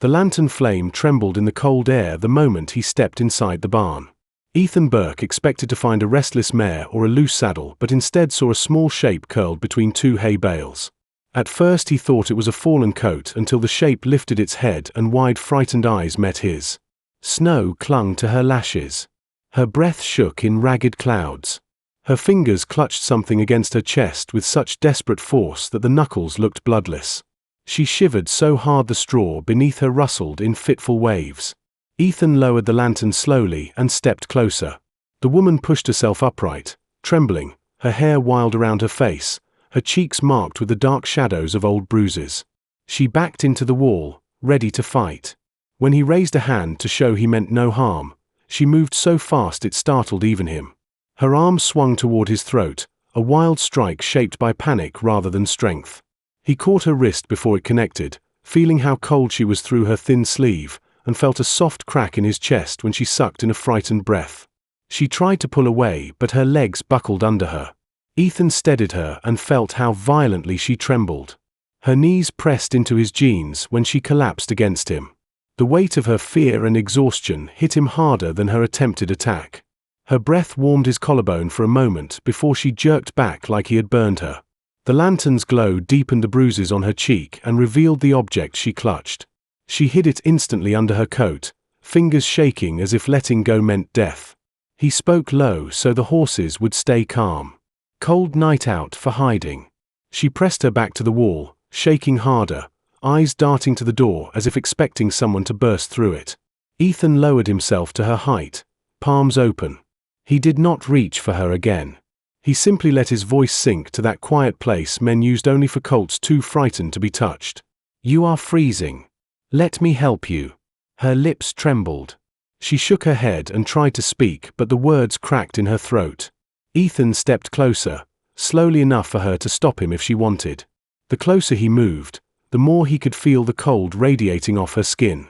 The lantern flame trembled in the cold air the moment he stepped inside the barn. Ethan Burke expected to find a restless mare or a loose saddle, but instead saw a small shape curled between two hay bales. At first he thought it was a fallen coat until the shape lifted its head and wide frightened eyes met his. Snow clung to her lashes. Her breath shook in ragged clouds. Her fingers clutched something against her chest with such desperate force that the knuckles looked bloodless. She shivered so hard the straw beneath her rustled in fitful waves. Ethan lowered the lantern slowly and stepped closer. The woman pushed herself upright, trembling, her hair wild around her face, her cheeks marked with the dark shadows of old bruises. She backed into the wall, ready to fight. When he raised a hand to show he meant no harm, she moved so fast it startled even him. Her arm swung toward his throat, a wild strike shaped by panic rather than strength. He caught her wrist before it connected, feeling how cold she was through her thin sleeve, and felt a soft crack in his chest when she sucked in a frightened breath. She tried to pull away, but her legs buckled under her. Ethan steadied her and felt how violently she trembled. Her knees pressed into his jeans when she collapsed against him. The weight of her fear and exhaustion hit him harder than her attempted attack. Her breath warmed his collarbone for a moment before she jerked back like he had burned her. The lantern's glow deepened the bruises on her cheek and revealed the object she clutched. She hid it instantly under her coat, fingers shaking as if letting go meant death. He spoke low so the horses would stay calm. Cold night out for hiding. She pressed her back to the wall, shaking harder, eyes darting to the door as if expecting someone to burst through it. Ethan lowered himself to her height, palms open. He did not reach for her again. He simply let his voice sink to that quiet place men used only for colts too frightened to be touched. "You are freezing. Let me help you." Her lips trembled. She shook her head and tried to speak, but the words cracked in her throat. Ethan stepped closer, slowly enough for her to stop him if she wanted. The closer he moved, the more he could feel the cold radiating off her skin.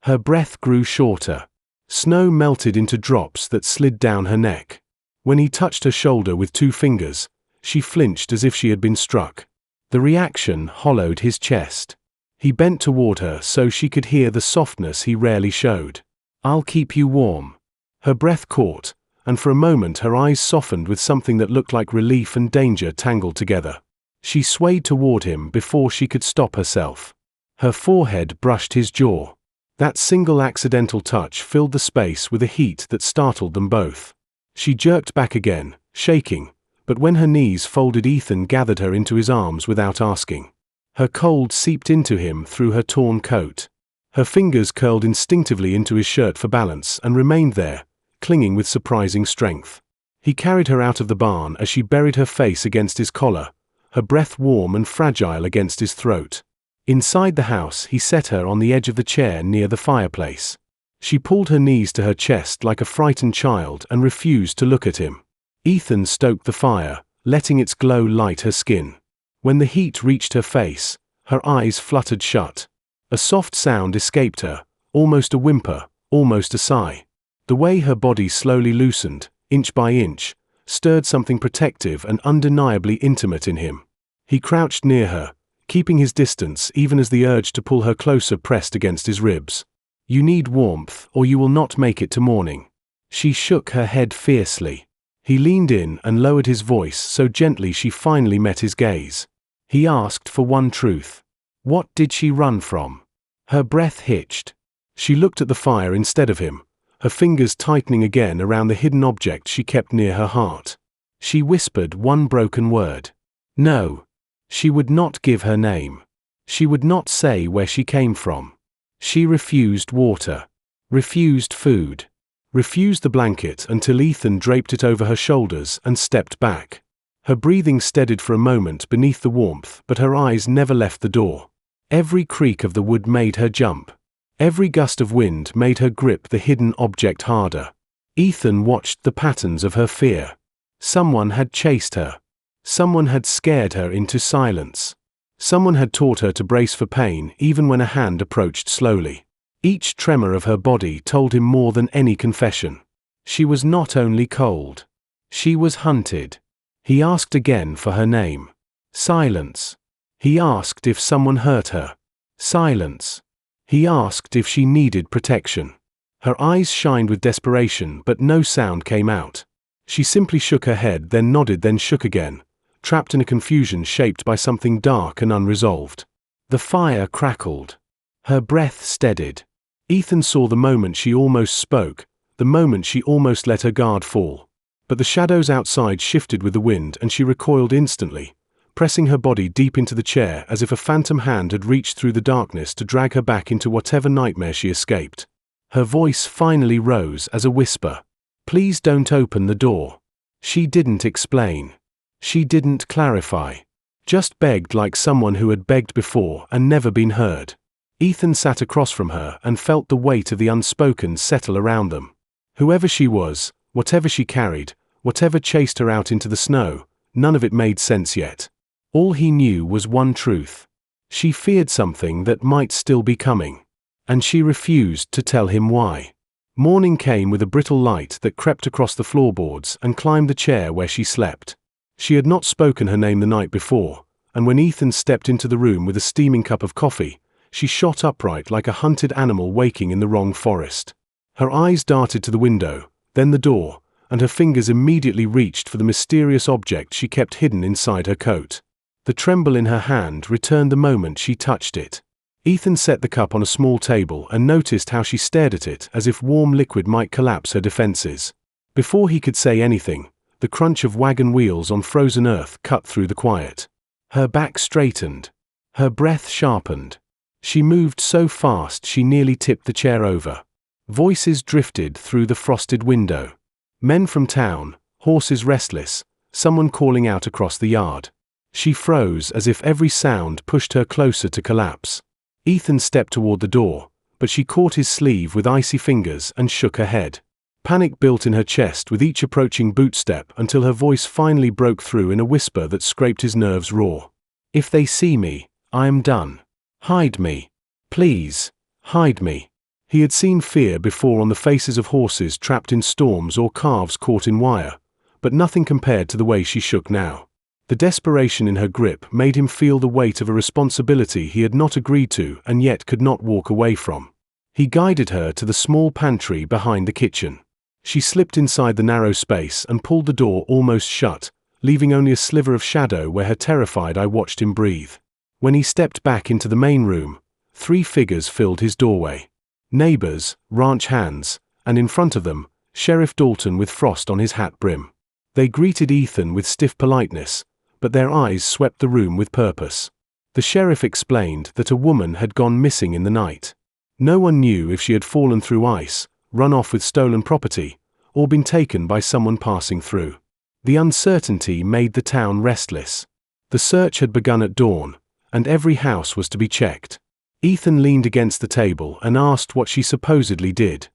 Her breath grew shorter. Snow melted into drops that slid down her neck. When he touched her shoulder with two fingers, she flinched as if she had been struck. The reaction hollowed his chest. He bent toward her so she could hear the softness he rarely showed. "I'll keep you warm." Her breath caught, and for a moment her eyes softened with something that looked like relief and danger tangled together. She swayed toward him before she could stop herself. Her forehead brushed his jaw. That single accidental touch filled the space with a heat that startled them both. She jerked back again, shaking, but when her knees folded, Ethan gathered her into his arms without asking. Her cold seeped into him through her torn coat. Her fingers curled instinctively into his shirt for balance and remained there, clinging with surprising strength. He carried her out of the barn as she buried her face against his collar, her breath warm and fragile against his throat. Inside the house, he set her on the edge of the chair near the fireplace. She pulled her knees to her chest like a frightened child and refused to look at him. Ethan stoked the fire, letting its glow light her skin. When the heat reached her face, her eyes fluttered shut. A soft sound escaped her, almost a whimper, almost a sigh. The way her body slowly loosened, inch by inch, stirred something protective and undeniably intimate in him. He crouched near her, keeping his distance even as the urge to pull her closer pressed against his ribs. "You need warmth, or you will not make it to morning." She shook her head fiercely. He leaned in and lowered his voice so gently she finally met his gaze. He asked for one truth. What did she run from? Her breath hitched. She looked at the fire instead of him, her fingers tightening again around the hidden object she kept near her heart. She whispered one broken word. No. She would not give her name. She would not say where she came from. She refused water, refused food, refused the blanket until Ethan draped it over her shoulders and stepped back. Her breathing steadied for a moment beneath the warmth, but her eyes never left the door. Every creak of the wood made her jump. Every gust of wind made her grip the hidden object harder. Ethan watched the patterns of her fear. Someone had chased her. Someone had scared her into silence. Someone had taught her to brace for pain even when a hand approached slowly. Each tremor of her body told him more than any confession. She was not only cold. She was hunted. He asked again for her name. Silence. He asked if someone hurt her. Silence. He asked if she needed protection. Her eyes shined with desperation, but no sound came out. She simply shook her head, then nodded, then shook again, trapped in a confusion shaped by something dark and unresolved. The fire crackled. Her breath steadied. Ethan saw the moment she almost spoke, the moment she almost let her guard fall. But the shadows outside shifted with the wind, and she recoiled instantly, pressing her body deep into the chair as if a phantom hand had reached through the darkness to drag her back into whatever nightmare she escaped. Her voice finally rose as a whisper. "Please don't open the door." She didn't explain. She didn't clarify. Just begged like someone who had begged before and never been heard. Ethan sat across from her and felt the weight of the unspoken settle around them. Whoever she was, whatever she carried, whatever chased her out into the snow, none of it made sense yet. All he knew was one truth. She feared something that might still be coming. And she refused to tell him why. Morning came with a brittle light that crept across the floorboards and climbed the chair where she slept. She had not spoken her name the night before, and when Ethan stepped into the room with a steaming cup of coffee, she shot upright like a hunted animal waking in the wrong forest. Her eyes darted to the window, then the door, and her fingers immediately reached for the mysterious object she kept hidden inside her coat. The tremble in her hand returned the moment she touched it. Ethan set the cup on a small table and noticed how she stared at it as if warm liquid might collapse her defenses. Before he could say anything, the crunch of wagon wheels on frozen earth cut through the quiet. Her back straightened. Her breath sharpened. She moved so fast she nearly tipped the chair over. Voices drifted through the frosted window. Men from town, horses restless, someone calling out across the yard. She froze as if every sound pushed her closer to collapse. Ethan stepped toward the door, but she caught his sleeve with icy fingers and shook her head. Panic built in her chest with each approaching bootstep until her voice finally broke through in a whisper that scraped his nerves raw. "If they see me, I am done. Hide me. Please, hide me." He had seen fear before on the faces of horses trapped in storms or calves caught in wire, but nothing compared to the way she shook now. The desperation in her grip made him feel the weight of a responsibility he had not agreed to and yet could not walk away from. He guided her to the small pantry behind the kitchen. She slipped inside the narrow space and pulled the door almost shut, leaving only a sliver of shadow where her terrified eye watched him breathe. When he stepped back into the main room, 3 figures filled his doorway. Neighbors, ranch hands, and in front of them, Sheriff Dalton with frost on his hat brim. They greeted Ethan with stiff politeness, but their eyes swept the room with purpose. The sheriff explained that a woman had gone missing in the night. No one knew if she had fallen through ice, run off with stolen property, or been taken by someone passing through. The uncertainty made the town restless. The search had begun at dawn, and every house was to be checked. Ethan leaned against the table and asked what she supposedly did.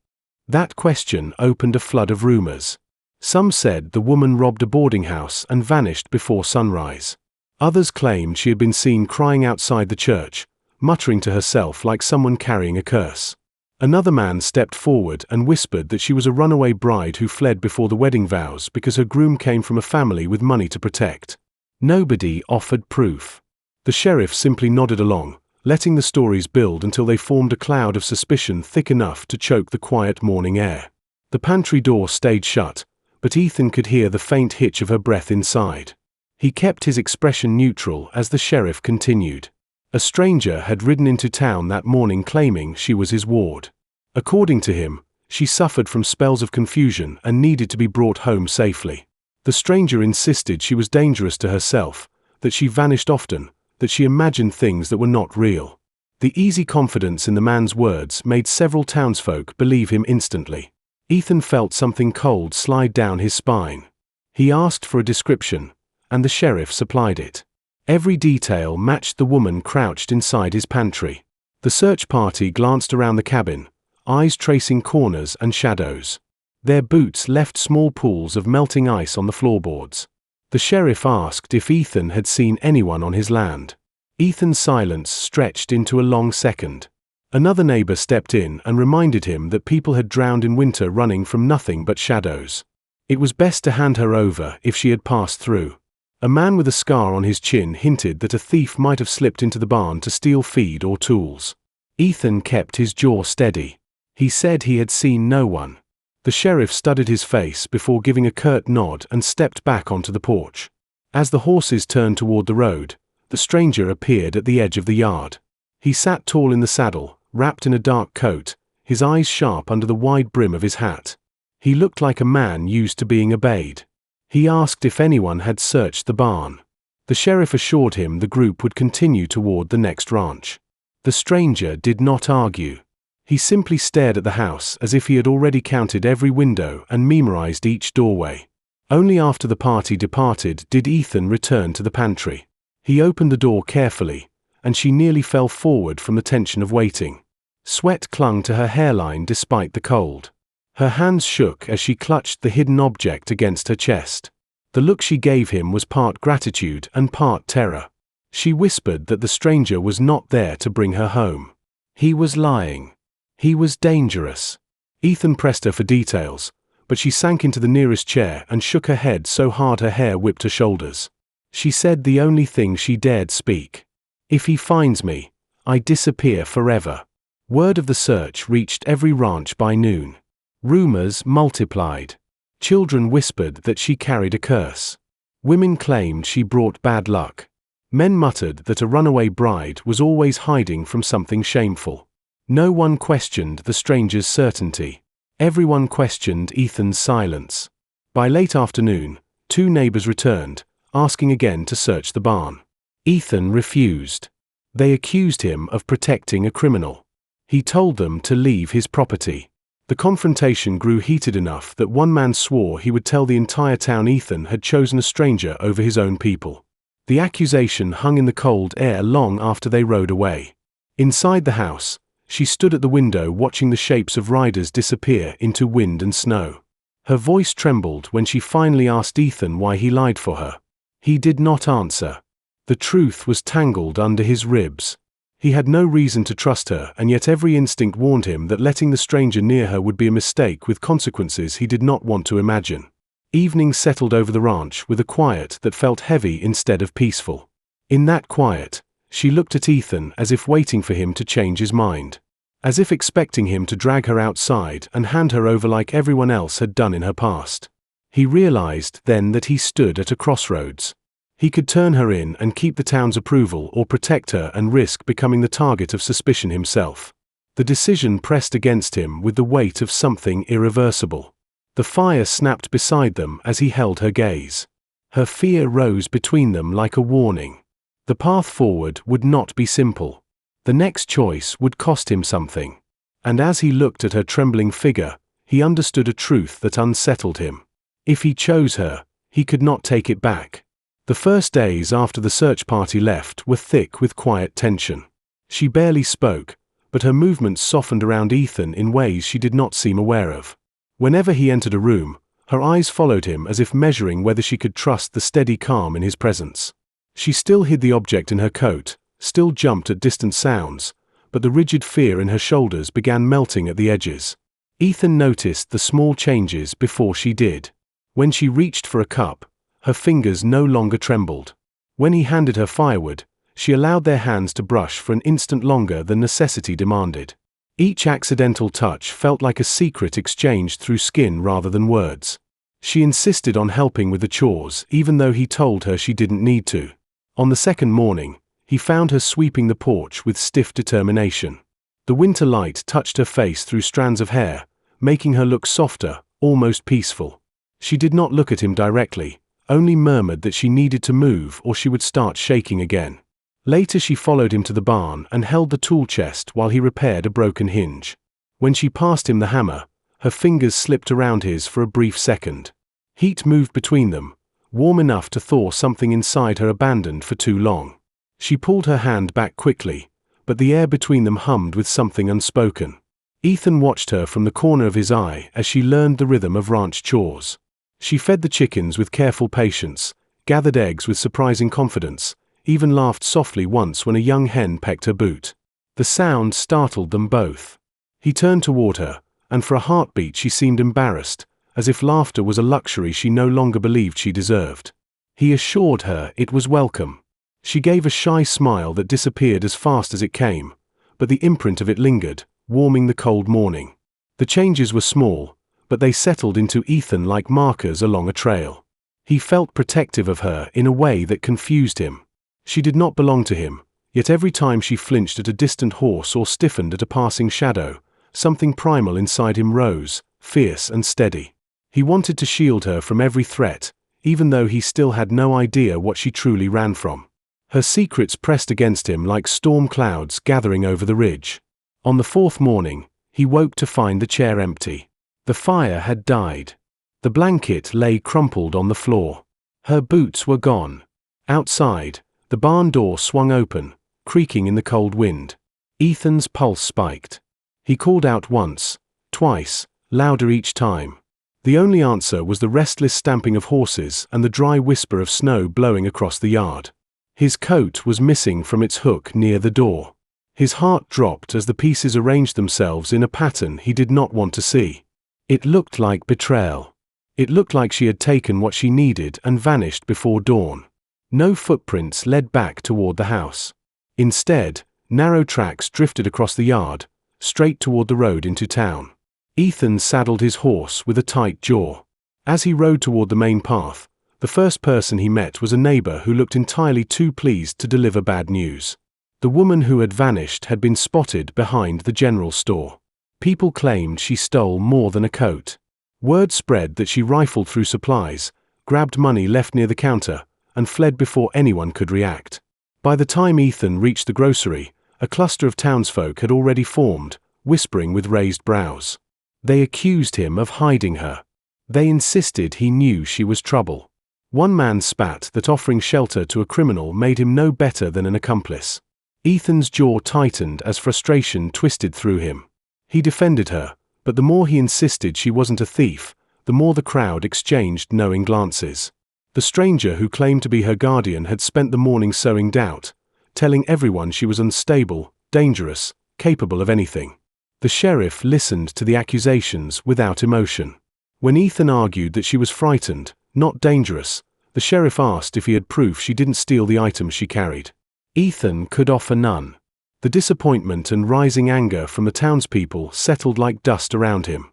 That question opened a flood of rumors. Some said the woman robbed a boarding house and vanished before sunrise. Others claimed she had been seen crying outside the church, muttering to herself like someone carrying a curse. Another man stepped forward and whispered that she was a runaway bride who fled before the wedding vows because her groom came from a family with money to protect. Nobody offered proof. The sheriff simply nodded along, letting the stories build until they formed a cloud of suspicion thick enough to choke the quiet morning air. The pantry door stayed shut, but Ethan could hear the faint hitch of her breath inside. He kept his expression neutral as the sheriff continued. A stranger had ridden into town that morning claiming she was his ward. According to him, she suffered from spells of confusion and needed to be brought home safely. The stranger insisted she was dangerous to herself, that she vanished often, that she imagined things that were not real. The easy confidence in the man's words made several townsfolk believe him instantly. Ethan felt something cold slide down his spine. He asked for a description, and the sheriff supplied it. Every detail matched the woman crouched inside his pantry. The search party glanced around the cabin, eyes tracing corners and shadows. Their boots left small pools of melting ice on the floorboards. The sheriff asked if Ethan had seen anyone on his land. Ethan's silence stretched into a long second. Another neighbor stepped in and reminded him that people had drowned in winter running from nothing but shadows. It was best to hand her over if she had passed through. A man with a scar on his chin hinted that a thief might have slipped into the barn to steal feed or tools. Ethan kept his jaw steady. He said he had seen no one. The sheriff studied his face before giving a curt nod and stepped back onto the porch. As the horses turned toward the road, the stranger appeared at the edge of the yard. He sat tall in the saddle, wrapped in a dark coat, his eyes sharp under the wide brim of his hat. He looked like a man used to being obeyed. He asked if anyone had searched the barn. The sheriff assured him the group would continue toward the next ranch. The stranger did not argue. He simply stared at the house as if he had already counted every window and memorized each doorway. Only after the party departed did Ethan return to the pantry. He opened the door carefully, and she nearly fell forward from the tension of waiting. Sweat clung to her hairline despite the cold. Her hands shook as she clutched the hidden object against her chest. The look she gave him was part gratitude and part terror. She whispered that the stranger was not there to bring her home. He was lying. He was dangerous. Ethan pressed her for details, but she sank into the nearest chair and shook her head so hard her hair whipped her shoulders. She said the only thing she dared speak. "If he finds me, I disappear forever." Word of the search reached every ranch by noon. Rumors multiplied. Children whispered that she carried a curse. Women claimed she brought bad luck. Men muttered that a runaway bride was always hiding from something shameful. No one questioned the stranger's certainty. Everyone questioned Ethan's silence. By late afternoon, 2 neighbors returned, asking again to search the barn. Ethan refused. They accused him of protecting a criminal. He told them to leave his property. The confrontation grew heated enough that one man swore he would tell the entire town Ethan had chosen a stranger over his own people. The accusation hung in the cold air long after they rode away. Inside the house, she stood at the window watching the shapes of riders disappear into wind and snow. Her voice trembled when she finally asked Ethan why he lied for her. He did not answer. The truth was tangled under his ribs. He had no reason to trust her, and yet every instinct warned him that letting the stranger near her would be a mistake with consequences he did not want to imagine. Evening settled over the ranch with a quiet that felt heavy instead of peaceful. In that quiet, she looked at Ethan as if waiting for him to change his mind. As if expecting him to drag her outside and hand her over like everyone else had done in her past. He realized then that he stood at a crossroads. He could turn her in and keep the town's approval, or protect her and risk becoming the target of suspicion himself. The decision pressed against him with the weight of something irreversible. The fire snapped beside them as he held her gaze. Her fear rose between them like a warning. The path forward would not be simple. The next choice would cost him something. And as he looked at her trembling figure, he understood a truth that unsettled him. If he chose her, he could not take it back. The first days after the search party left were thick with quiet tension. She barely spoke, but her movements softened around Ethan in ways she did not seem aware of. Whenever he entered a room, her eyes followed him as if measuring whether she could trust the steady calm in his presence. She still hid the object in her coat, still jumped at distant sounds, but the rigid fear in her shoulders began melting at the edges. Ethan noticed the small changes before she did. When she reached for a cup, her fingers no longer trembled. When he handed her firewood, she allowed their hands to brush for an instant longer than necessity demanded. Each accidental touch felt like a secret exchanged through skin rather than words. She insisted on helping with the chores even though he told her she didn't need to. On the second morning, he found her sweeping the porch with stiff determination. The winter light touched her face through strands of hair, making her look softer, almost peaceful. She did not look at him directly, only murmured that she needed to move or she would start shaking again. Later she followed him to the barn and held the tool chest while he repaired a broken hinge. When she passed him the hammer, her fingers slipped around his for a brief second. Heat moved between them, warm enough to thaw something inside her abandoned for too long. She pulled her hand back quickly, but the air between them hummed with something unspoken. Ethan watched her from the corner of his eye as she learned the rhythm of ranch chores. She fed the chickens with careful patience, gathered eggs with surprising confidence, even laughed softly once when a young hen pecked her boot. The sound startled them both. He turned toward her, and for a heartbeat she seemed embarrassed, as if laughter was a luxury she no longer believed she deserved. He assured her it was welcome. She gave a shy smile that disappeared as fast as it came, but the imprint of it lingered, warming the cold morning. The changes were small, but they settled into Ethan like markers along a trail. He felt protective of her in a way that confused him. She did not belong to him, yet every time she flinched at a distant horse or stiffened at a passing shadow, something primal inside him rose, fierce and steady. He wanted to shield her from every threat, even though he still had no idea what she truly ran from. Her secrets pressed against him like storm clouds gathering over the ridge. On the fourth morning, he woke to find the chair empty. The fire had died. The blanket lay crumpled on the floor. Her boots were gone. Outside, the barn door swung open, creaking in the cold wind. Ethan's pulse spiked. He called out once, twice, louder each time. The only answer was the restless stamping of horses and the dry whisper of snow blowing across the yard. His coat was missing from its hook near the door. His heart dropped as the pieces arranged themselves in a pattern he did not want to see. It looked like betrayal. It looked like she had taken what she needed and vanished before dawn. No footprints led back toward the house. Instead, narrow tracks drifted across the yard, straight toward the road into town. Ethan saddled his horse with a tight jaw. As he rode toward the main path, the first person he met was a neighbor who looked entirely too pleased to deliver bad news. The woman who had vanished had been spotted behind the general store. People claimed she stole more than a coat. Word spread that she rifled through supplies, grabbed money left near the counter, and fled before anyone could react. By the time Ethan reached the grocery, a cluster of townsfolk had already formed, whispering with raised brows. They accused him of hiding her. They insisted he knew she was trouble. One man spat that offering shelter to a criminal made him no better than an accomplice. Ethan's jaw tightened as frustration twisted through him. He defended her, but the more he insisted she wasn't a thief, the more the crowd exchanged knowing glances. The stranger who claimed to be her guardian had spent the morning sowing doubt, telling everyone she was unstable, dangerous, capable of anything. The sheriff listened to the accusations without emotion. When Ethan argued that she was frightened, not dangerous, the sheriff asked if he had proof she didn't steal the items she carried. Ethan could offer none. The disappointment and rising anger from the townspeople settled like dust around him.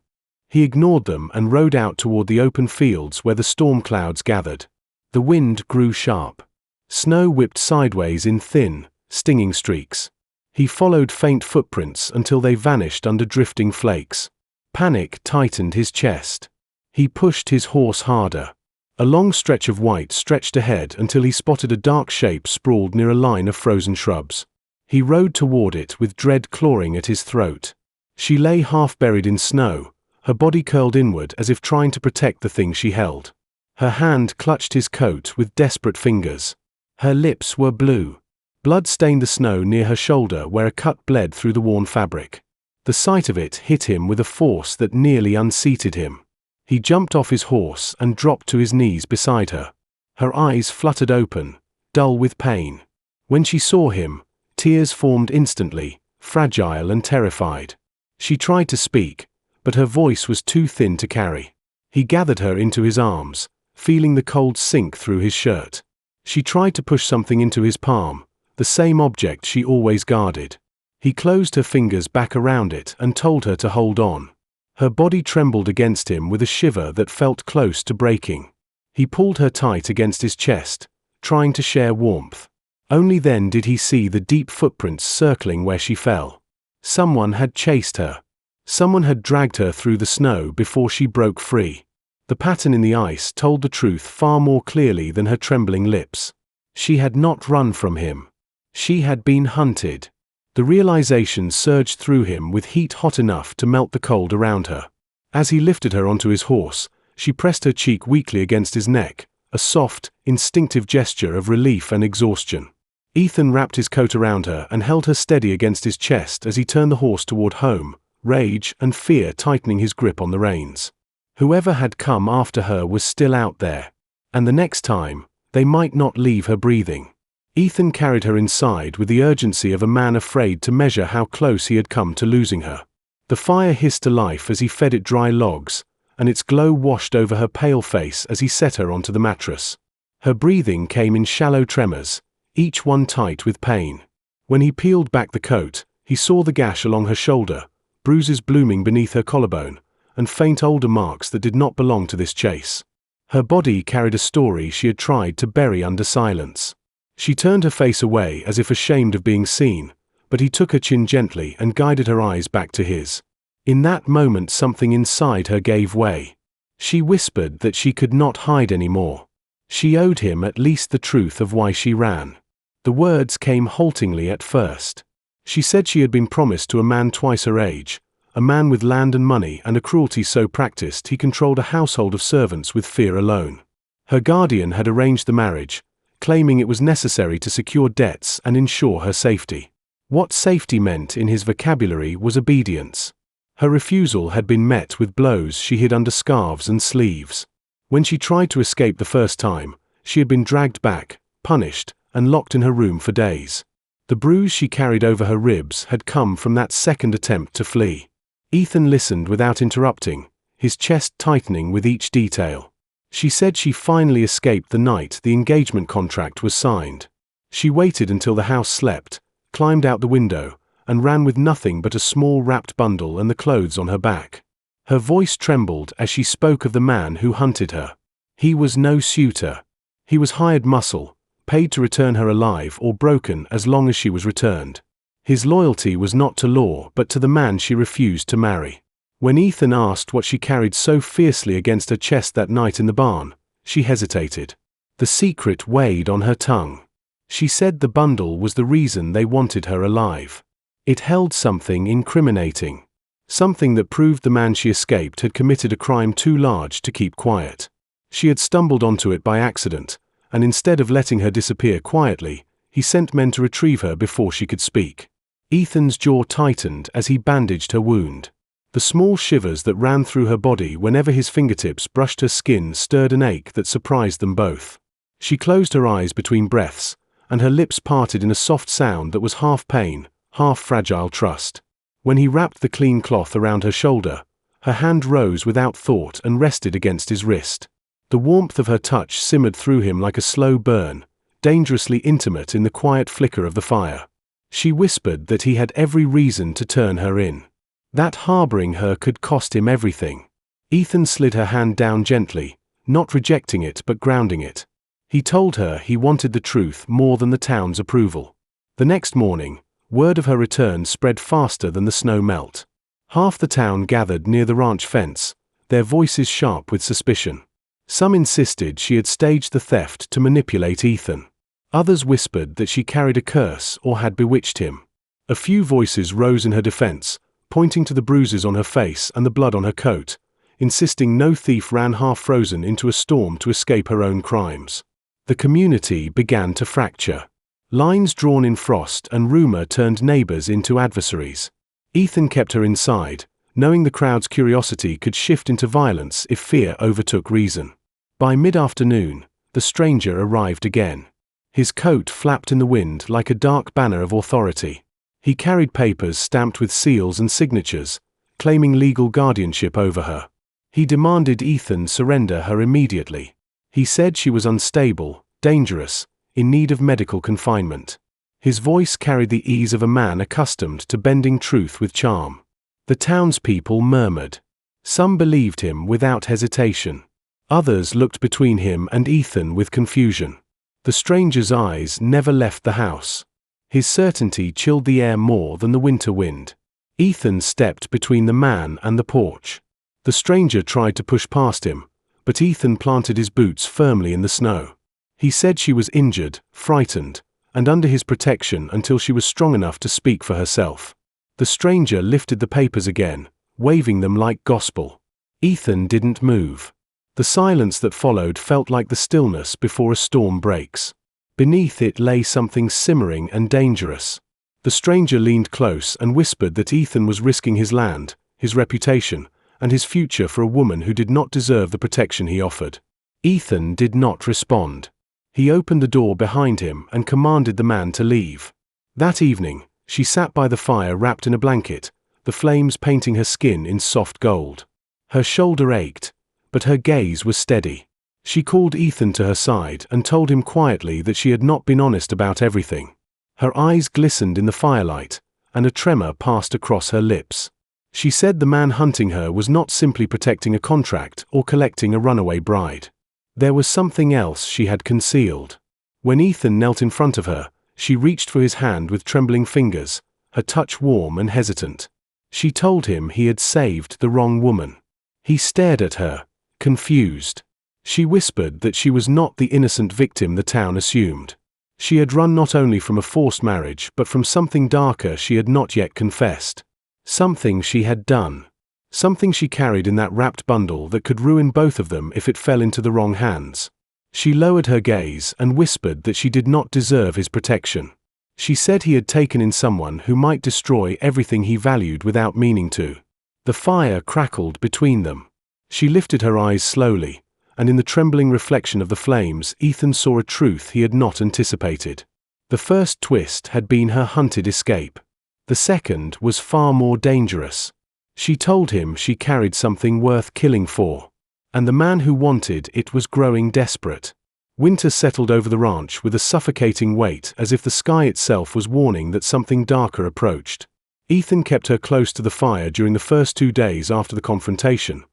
He ignored them and rode out toward the open fields where the storm clouds gathered. The wind grew sharp. Snow whipped sideways in thin, stinging streaks. He followed faint footprints until they vanished under drifting flakes. Panic tightened his chest. He pushed his horse harder. A long stretch of white stretched ahead until he spotted a dark shape sprawled near a line of frozen shrubs. He rode toward it with dread clawing at his throat. She lay half buried in snow, her body curled inward as if trying to protect the thing she held. Her hand clutched his coat with desperate fingers. Her lips were blue. Blood stained the snow near her shoulder where a cut bled through the worn fabric. The sight of it hit him with a force that nearly unseated him. He jumped off his horse and dropped to his knees beside her. Her eyes fluttered open, dull with pain. When she saw him, tears formed instantly, fragile and terrified. She tried to speak, but her voice was too thin to carry. He gathered her into his arms, feeling the cold sink through his shirt. She tried to push something into his palm, the same object she always guarded. He closed her fingers back around it and told her to hold on. Her body trembled against him with a shiver that felt close to breaking. He pulled her tight against his chest, trying to share warmth. Only then did he see the deep footprints circling where she fell. Someone had chased her. Someone had dragged her through the snow before she broke free. The pattern in the ice told the truth far more clearly than her trembling lips. She had not run from him. She had been hunted. The realization surged through him with heat hot enough to melt the cold around her. As he lifted her onto his horse, she pressed her cheek weakly against his neck, a soft, instinctive gesture of relief and exhaustion. Ethan wrapped his coat around her and held her steady against his chest as he turned the horse toward home, rage and fear tightening his grip on the reins. Whoever had come after her was still out there, and the next time, they might not leave her breathing. Ethan carried her inside with the urgency of a man afraid to measure how close he had come to losing her. The fire hissed to life as he fed it dry logs, and its glow washed over her pale face as he set her onto the mattress. Her breathing came in shallow tremors, each one tight with pain. When he peeled back the coat, He saw the gash along her shoulder, bruises blooming beneath her collarbone, and faint older marks that did not belong to this chase. Her body carried a story she had tried to bury under silence. She turned her face away as if ashamed of being seen, but he took her chin gently and guided her eyes back to his. In that moment something inside her gave way. She whispered that she could not hide anymore. She owed him at least the truth of why she ran. The words came haltingly at first. She said she had been promised to a man twice her age, a man with land and money and a cruelty so practiced he controlled a household of servants with fear alone. Her guardian had arranged the marriage, claiming it was necessary to secure debts and ensure her safety. What safety meant in his vocabulary was obedience. Her refusal had been met with blows she hid under scarves and sleeves. When she tried to escape the first time, she had been dragged back, punished, and locked in her room for days. The bruise she carried over her ribs had come from that second attempt to flee. Ethan listened without interrupting, his chest tightening with each detail. She said she finally escaped the night the engagement contract was signed. She waited until the house slept, climbed out the window, and ran with nothing but a small wrapped bundle and the clothes on her back. Her voice trembled as she spoke of the man who hunted her. He was no suitor. He was hired muscle, paid to return her alive or broken as long as she was returned. His loyalty was not to law but to the man she refused to marry. When Ethan asked what she carried so fiercely against her chest that night in the barn, she hesitated. The secret weighed on her tongue. She said the bundle was the reason they wanted her alive. It held something incriminating. Something that proved the man she escaped had committed a crime too large to keep quiet. She had stumbled onto it by accident, and instead of letting her disappear quietly, he sent men to retrieve her before she could speak. Ethan's jaw tightened as he bandaged her wound. The small shivers that ran through her body whenever his fingertips brushed her skin stirred an ache that surprised them both. She closed her eyes between breaths, and her lips parted in a soft sound that was half pain, half fragile trust. When he wrapped the clean cloth around her shoulder, her hand rose without thought and rested against his wrist. The warmth of her touch simmered through him like a slow burn, dangerously intimate in the quiet flicker of the fire. She whispered that he had every reason to turn her in. That harboring her could cost him everything. Ethan slid her hand down gently, not rejecting it but grounding it. He told her he wanted the truth more than the town's approval. The next morning, word of her return spread faster than the snow melt. Half the town gathered near the ranch fence, their voices sharp with suspicion. Some insisted she had staged the theft to manipulate Ethan. Others whispered that she carried a curse or had bewitched him. A few voices rose in her defense, pointing to the bruises on her face and the blood on her coat, insisting no thief ran half-frozen into a storm to escape her own crimes. The community began to fracture. Lines drawn in frost and rumor turned neighbors into adversaries. Ethan kept her inside, knowing the crowd's curiosity could shift into violence if fear overtook reason. By mid-afternoon, the stranger arrived again. His coat flapped in the wind like a dark banner of authority. He carried papers stamped with seals and signatures, claiming legal guardianship over her. He demanded Ethan surrender her immediately. He said she was unstable, dangerous, in need of medical confinement. His voice carried the ease of a man accustomed to bending truth with charm. The townspeople murmured. Some believed him without hesitation. Others looked between him and Ethan with confusion. The stranger's eyes never left the house. His certainty chilled the air more than the winter wind. Ethan stepped between the man and the porch. The stranger tried to push past him, but Ethan planted his boots firmly in the snow. He said she was injured, frightened, and under his protection until she was strong enough to speak for herself. The stranger lifted the papers again, waving them like gospel. Ethan didn't move. The silence that followed felt like the stillness before a storm breaks. Beneath it lay something simmering and dangerous. The stranger leaned close and whispered that Ethan was risking his land, his reputation, and his future for a woman who did not deserve the protection he offered. Ethan did not respond. He opened the door behind him and commanded the man to leave. That evening, she sat by the fire wrapped in a blanket, the flames painting her skin in soft gold. Her shoulder ached, but her gaze was steady. She called Ethan to her side and told him quietly that she had not been honest about everything. Her eyes glistened in the firelight, and a tremor passed across her lips. She said the man hunting her was not simply protecting a contract or collecting a runaway bride. There was something else she had concealed. When Ethan knelt in front of her, she reached for his hand with trembling fingers, her touch warm and hesitant. She told him he had saved the wrong woman. He stared at her, confused. She whispered that she was not the innocent victim the town assumed. She had run not only from a forced marriage but from something darker she had not yet confessed. Something she had done. Something she carried in that wrapped bundle that could ruin both of them if it fell into the wrong hands. She lowered her gaze and whispered that she did not deserve his protection. She said he had taken in someone who might destroy everything he valued without meaning to. The fire crackled between them. She lifted her eyes slowly, and in the trembling reflection of the flames, Ethan saw a truth he had not anticipated. The first twist had been her hunted escape. The second was far more dangerous. She told him she carried something worth killing for, and the man who wanted it was growing desperate. Winter settled over the ranch with a suffocating weight, as if the sky itself was warning that something darker approached. Ethan kept her close to the fire during the first 2 days after the confrontation,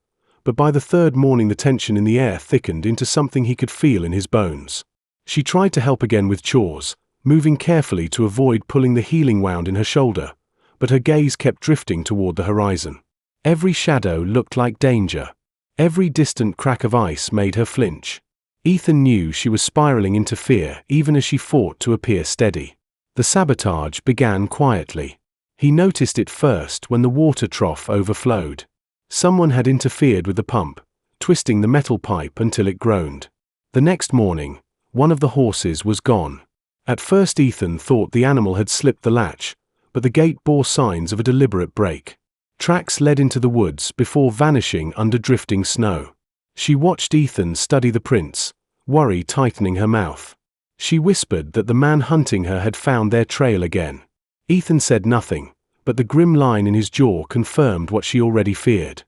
but by the third morning the tension in the air thickened into something he could feel in his bones. She tried to help again with chores, moving carefully to avoid pulling the healing wound in her shoulder, but her gaze kept drifting toward the horizon. Every shadow looked like danger. Every distant crack of ice made her flinch. Ethan knew she was spiraling into fear even as she fought to appear steady. The sabotage began quietly. He noticed it first when the water trough overflowed. Someone had interfered with the pump, twisting the metal pipe until it groaned. The next morning, one of the horses was gone. At first Ethan thought the animal had slipped the latch, but the gate bore signs of a deliberate break. Tracks led into the woods before vanishing under drifting snow. She watched Ethan study the prints, worry tightening her mouth. She whispered that the man hunting her had found their trail again. Ethan said nothing, but the grim line in his jaw confirmed what she already feared.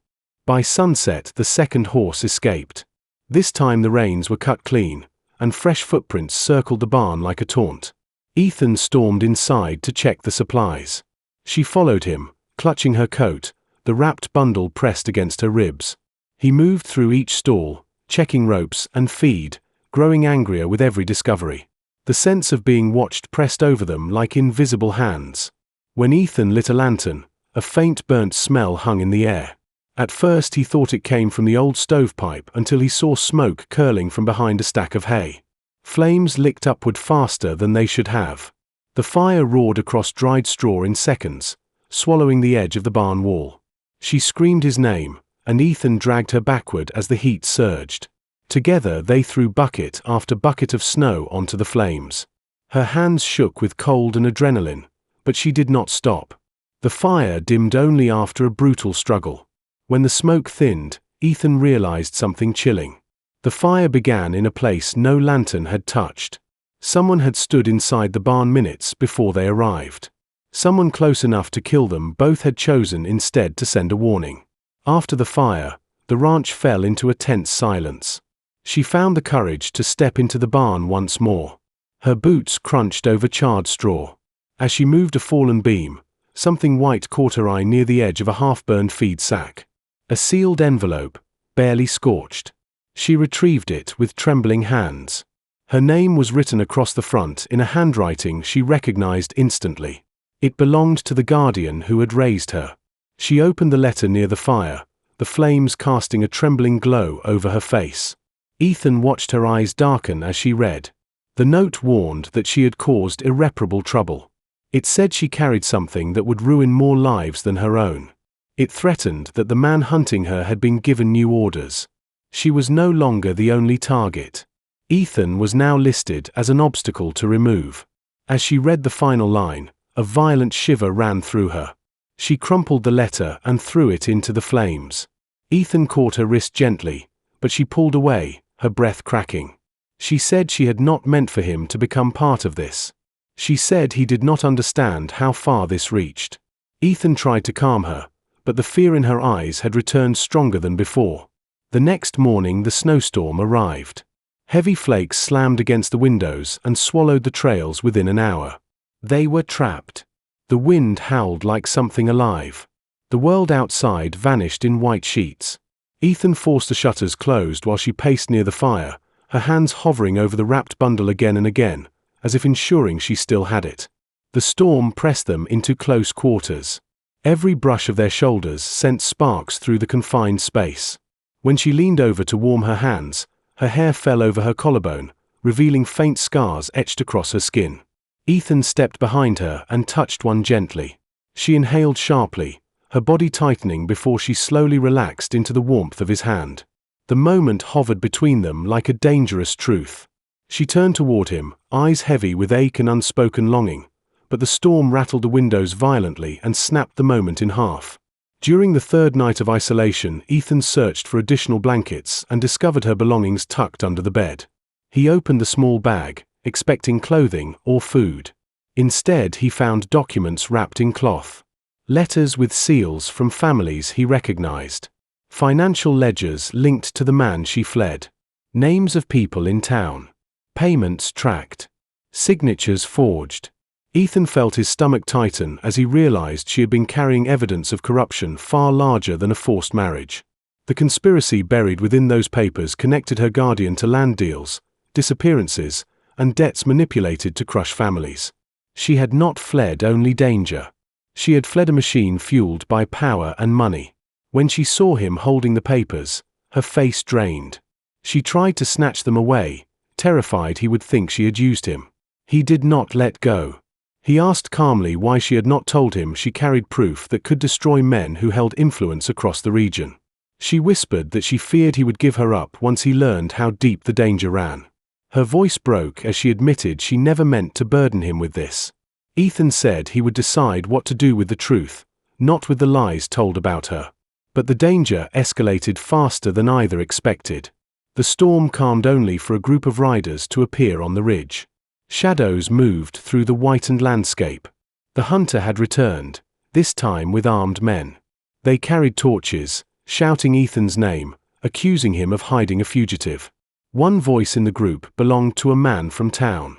By sunset, the second horse escaped. This time the reins were cut clean, and fresh footprints circled the barn like a taunt. Ethan stormed inside to check the supplies. She followed him, clutching her coat, the wrapped bundle pressed against her ribs. He moved through each stall, checking ropes and feed, growing angrier with every discovery. The sense of being watched pressed over them like invisible hands. When Ethan lit a lantern, a faint burnt smell hung in the air. At first he thought it came from the old stovepipe until he saw smoke curling from behind a stack of hay. Flames licked upward faster than they should have. The fire roared across dried straw in seconds, swallowing the edge of the barn wall. She screamed his name, and Ethan dragged her backward as the heat surged. Together they threw bucket after bucket of snow onto the flames. Her hands shook with cold and adrenaline, but she did not stop. The fire dimmed only after a brutal struggle. When the smoke thinned, Ethan realized something chilling. The fire began in a place no lantern had touched. Someone had stood inside the barn minutes before they arrived. Someone close enough to kill them both had chosen instead to send a warning. After the fire, the ranch fell into a tense silence. She found the courage to step into the barn once more. Her boots crunched over charred straw. As she moved a fallen beam, something white caught her eye near the edge of a half-burned feed sack. A sealed envelope, barely scorched. She retrieved it with trembling hands. Her name was written across the front in a handwriting she recognized instantly. It belonged to the guardian who had raised her. She opened the letter near the fire, the flames casting a trembling glow over her face. Ethan watched her eyes darken as she read. The note warned that she had caused irreparable trouble. It said she carried something that would ruin more lives than her own. It threatened that the man hunting her had been given new orders. She was no longer the only target. Ethan was now listed as an obstacle to remove. As she read the final line, a violent shiver ran through her. She crumpled the letter and threw it into the flames. Ethan caught her wrist gently, but she pulled away, her breath cracking. She said she had not meant for him to become part of this. She said he did not understand how far this reached. Ethan tried to calm her, but the fear in her eyes had returned stronger than before. The next morning the snowstorm arrived. Heavy flakes slammed against the windows and swallowed the trails within an hour. They were trapped. The wind howled like something alive. The world outside vanished in white sheets. Ethan forced the shutters closed while she paced near the fire, her hands hovering over the wrapped bundle again and again, as if ensuring she still had it. The storm pressed them into close quarters. Every brush of their shoulders sent sparks through the confined space. When she leaned over to warm her hands, her hair fell over her collarbone, revealing faint scars etched across her skin. Ethan stepped behind her and touched one gently. She inhaled sharply, her body tightening before she slowly relaxed into the warmth of his hand. The moment hovered between them like a dangerous truth. She turned toward him, eyes heavy with ache and unspoken longing, but the storm rattled the windows violently and snapped the moment in half. During the third night of isolation, Ethan searched for additional blankets and discovered her belongings tucked under the bed. He opened the small bag, expecting clothing or food. Instead, he found documents wrapped in cloth. Letters with seals from families he recognized. Financial ledgers linked to the man she fled. Names of people in town. Payments tracked. Signatures forged. Ethan felt his stomach tighten as he realized she had been carrying evidence of corruption far larger than a forced marriage. The conspiracy buried within those papers connected her guardian to land deals, disappearances, and debts manipulated to crush families. She had not fled only danger. She had fled a machine fueled by power and money. When she saw him holding the papers, her face drained. She tried to snatch them away, terrified he would think she had used him. He did not let go. He asked calmly why she had not told him she carried proof that could destroy men who held influence across the region. She whispered that she feared he would give her up once he learned how deep the danger ran. Her voice broke as she admitted she never meant to burden him with this. Ethan said he would decide what to do with the truth, not with the lies told about her. But the danger escalated faster than either expected. The storm calmed only for a group of riders to appear on the ridge. Shadows moved through the whitened landscape. The hunter had returned, this time with armed men. They carried torches, shouting Ethan's name, accusing him of hiding a fugitive. One voice in the group belonged to a man from town.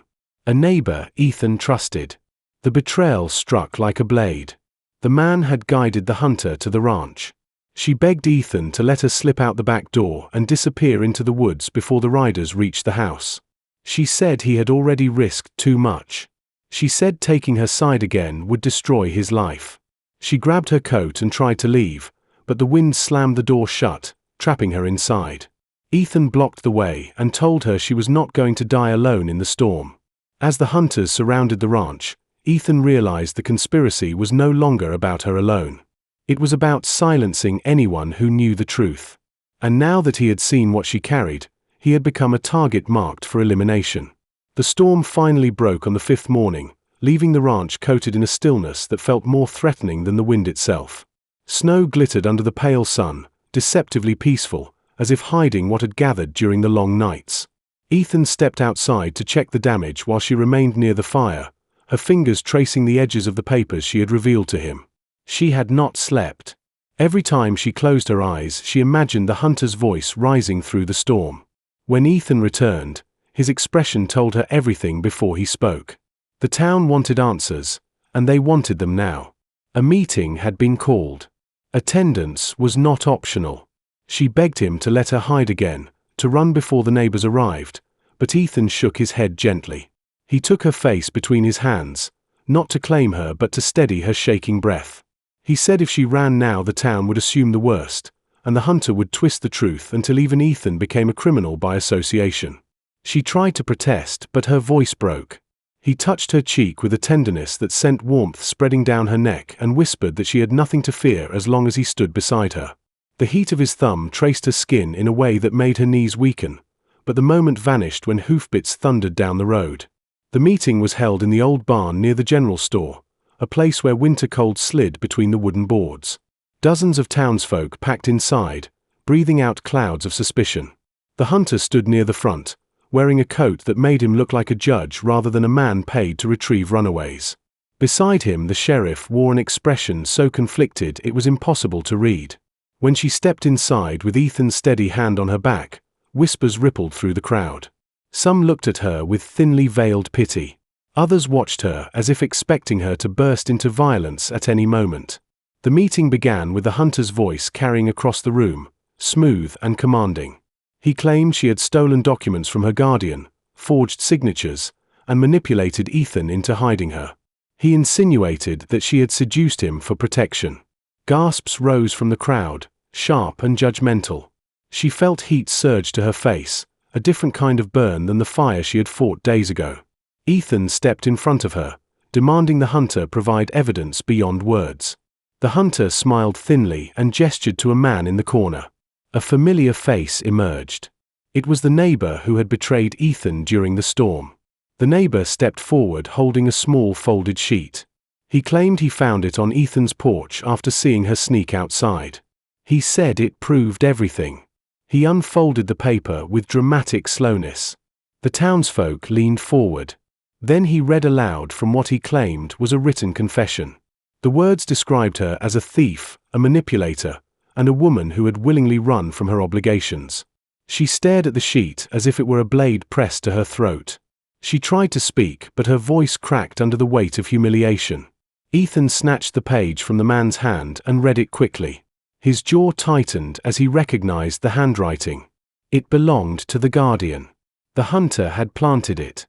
A neighbor Ethan trusted. The betrayal struck like a blade. The man had guided the hunter to the ranch. She begged Ethan to let her slip out the back door and disappear into the woods before the riders reached the house. She said he had already risked too much. She said taking her side again would destroy his life. She grabbed her coat and tried to leave, but the wind slammed the door shut, trapping her inside. Ethan blocked the way and told her she was not going to die alone in the storm. As the hunters surrounded the ranch, Ethan realized the conspiracy was no longer about her alone. It was about silencing anyone who knew the truth. And now that he had seen what she carried, he had become a target marked for elimination. The storm finally broke on the fifth morning, leaving the ranch coated in a stillness that felt more threatening than the wind itself. Snow glittered under the pale sun, deceptively peaceful, as if hiding what had gathered during the long nights. Ethan stepped outside to check the damage while she remained near the fire, her fingers tracing the edges of the papers she had revealed to him. She had not slept. Every time she closed her eyes, she imagined the hunter's voice rising through the storm. When Ethan returned, his expression told her everything before he spoke. The town wanted answers, and they wanted them now. A meeting had been called. Attendance was not optional. She begged him to let her hide again, to run before the neighbors arrived, but Ethan shook his head gently. He took her face between his hands, not to claim her but to steady her shaking breath. He said if she ran now the town would assume the worst, and the hunter would twist the truth until even Ethan became a criminal by association. She tried to protest, but her voice broke. He touched her cheek with a tenderness that sent warmth spreading down her neck and whispered that she had nothing to fear as long as he stood beside her. The heat of his thumb traced her skin in a way that made her knees weaken, but the moment vanished when hoofbeats thundered down the road. The meeting was held in the old barn near the general store, a place where winter cold slid between the wooden boards. Dozens of townsfolk packed inside, breathing out clouds of suspicion. The hunter stood near the front, wearing a coat that made him look like a judge rather than a man paid to retrieve runaways. Beside him, the sheriff wore an expression so conflicted it was impossible to read. When she stepped inside with Ethan's steady hand on her back, whispers rippled through the crowd. Some looked at her with thinly veiled pity. Others watched her as if expecting her to burst into violence at any moment. The meeting began with the hunter's voice carrying across the room, smooth and commanding. He claimed she had stolen documents from her guardian, forged signatures, and manipulated Ethan into hiding her. He insinuated that she had seduced him for protection. Gasps rose from the crowd, sharp and judgmental. She felt heat surge to her face, a different kind of burn than the fire she had fought days ago. Ethan stepped in front of her, demanding the hunter provide evidence beyond words. The hunter smiled thinly and gestured to a man in the corner. A familiar face emerged. It was the neighbor who had betrayed Ethan during the storm. The neighbor stepped forward holding a small folded sheet. He claimed he found it on Ethan's porch after seeing her sneak outside. He said it proved everything. He unfolded the paper with dramatic slowness. The townsfolk leaned forward. Then he read aloud from what he claimed was a written confession. The words described her as a thief, a manipulator, and a woman who had willingly run from her obligations. She stared at the sheet as if it were a blade pressed to her throat. She tried to speak, but her voice cracked under the weight of humiliation. Ethan snatched the page from the man's hand and read it quickly. His jaw tightened as he recognized the handwriting. It belonged to the guardian. The hunter had planted it.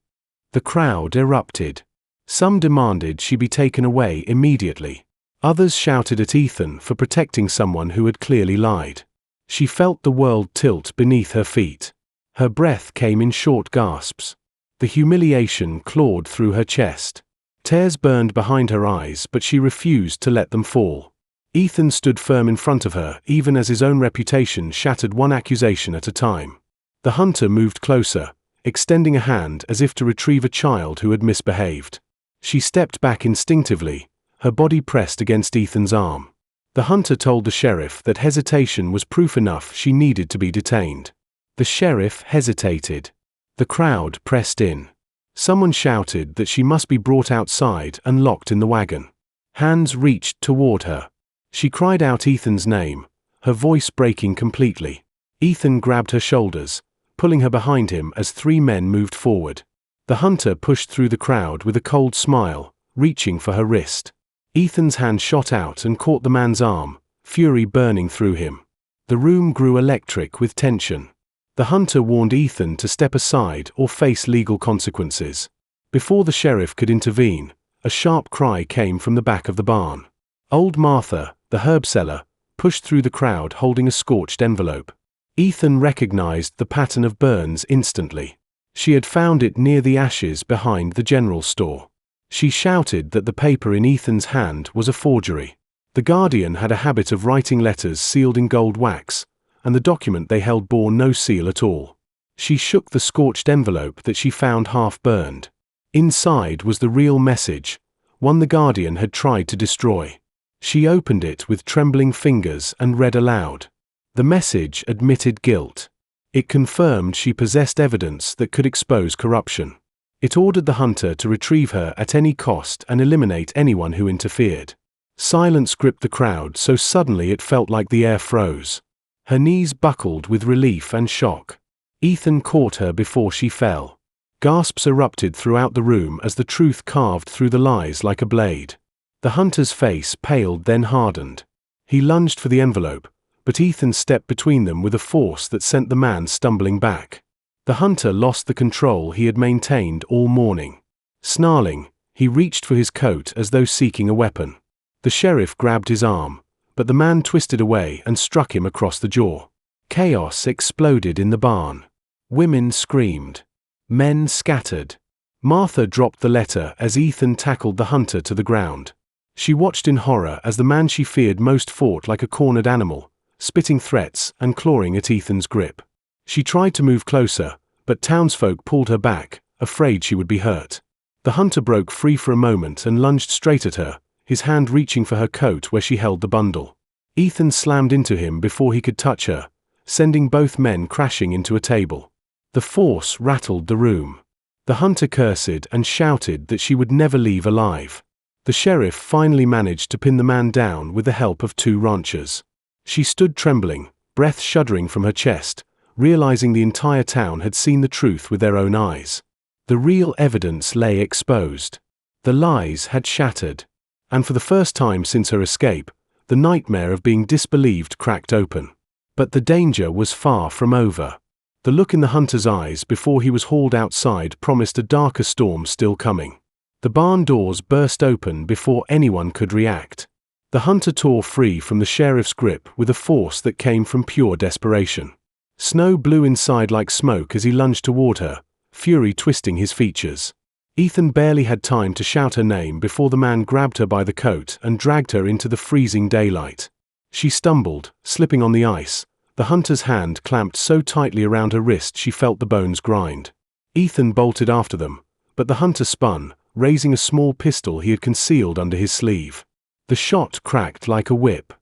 The crowd erupted. Some demanded she be taken away immediately. Others shouted at Ethan for protecting someone who had clearly lied. She felt the world tilt beneath her feet. Her breath came in short gasps. The humiliation clawed through her chest. Tears burned behind her eyes, but she refused to let them fall. Ethan stood firm in front of her, even as his own reputation shattered one accusation at a time. The hunter moved closer, extending a hand as if to retrieve a child who had misbehaved. She stepped back instinctively, her body pressed against Ethan's arm. The hunter told the sheriff that hesitation was proof enough she needed to be detained. The sheriff hesitated. The crowd pressed in. Someone shouted that she must be brought outside and locked in the wagon. Hands reached toward her. She cried out Ethan's name, her voice breaking completely. Ethan grabbed her shoulders, pulling her behind him as three men moved forward. The hunter pushed through the crowd with a cold smile, reaching for her wrist. Ethan's hand shot out and caught the man's arm, fury burning through him. The room grew electric with tension. The hunter warned Ethan to step aside or face legal consequences. Before the sheriff could intervene, a sharp cry came from the back of the barn. Old Martha, the herb seller, pushed through the crowd holding a scorched envelope. Ethan recognized the pattern of burns instantly. She had found it near the ashes behind the general store. She shouted that the paper in Ethan's hand was a forgery. The Guardian had a habit of writing letters sealed in gold wax, and the document they held bore no seal at all. She shook the scorched envelope that she found half-burned. Inside was the real message, one the Guardian had tried to destroy. She opened it with trembling fingers and read aloud. The message admitted guilt. It confirmed she possessed evidence that could expose corruption. It ordered the hunter to retrieve her at any cost and eliminate anyone who interfered. Silence gripped the crowd so suddenly it felt like the air froze. Her knees buckled with relief and shock. Ethan caught her before she fell. Gasps erupted throughout the room as the truth carved through the lies like a blade. The hunter's face paled then hardened. He lunged for the envelope, but Ethan stepped between them with a force that sent the man stumbling back. The hunter lost the control he had maintained all morning. Snarling, he reached for his coat as though seeking a weapon. The sheriff grabbed his arm, but the man twisted away and struck him across the jaw. Chaos exploded in the barn. Women screamed. Men scattered. Martha dropped the letter as Ethan tackled the hunter to the ground. She watched in horror as the man she feared most fought like a cornered animal, spitting threats and clawing at Ethan's grip. She tried to move closer, but townsfolk pulled her back, afraid she would be hurt. The hunter broke free for a moment and lunged straight at her, his hand reaching for her coat where she held the bundle. Ethan slammed into him before he could touch her, sending both men crashing into a table. The force rattled the room. The hunter cursed and shouted that she would never leave alive. The sheriff finally managed to pin the man down with the help of two ranchers. She stood trembling, breath shuddering from her chest, realizing the entire town had seen the truth with their own eyes. The The real evidence lay exposed. The lies had shattered. And for the first time since her escape, the nightmare of being disbelieved cracked open. But the danger was far from over. The look in the hunter's eyes before he was hauled outside promised a darker storm still coming. The barn doors burst open before anyone could react. The hunter tore free from the sheriff's grip with a force that came from pure desperation. Snow blew inside like smoke as he lunged toward her, fury twisting his features. Ethan barely had time to shout her name before the man grabbed her by the coat and dragged her into the freezing daylight. She stumbled, slipping on the ice, the hunter's hand clamped so tightly around her wrist she felt the bones grind. Ethan bolted after them, but the hunter spun, raising a small pistol he had concealed under his sleeve. The shot cracked like a whip.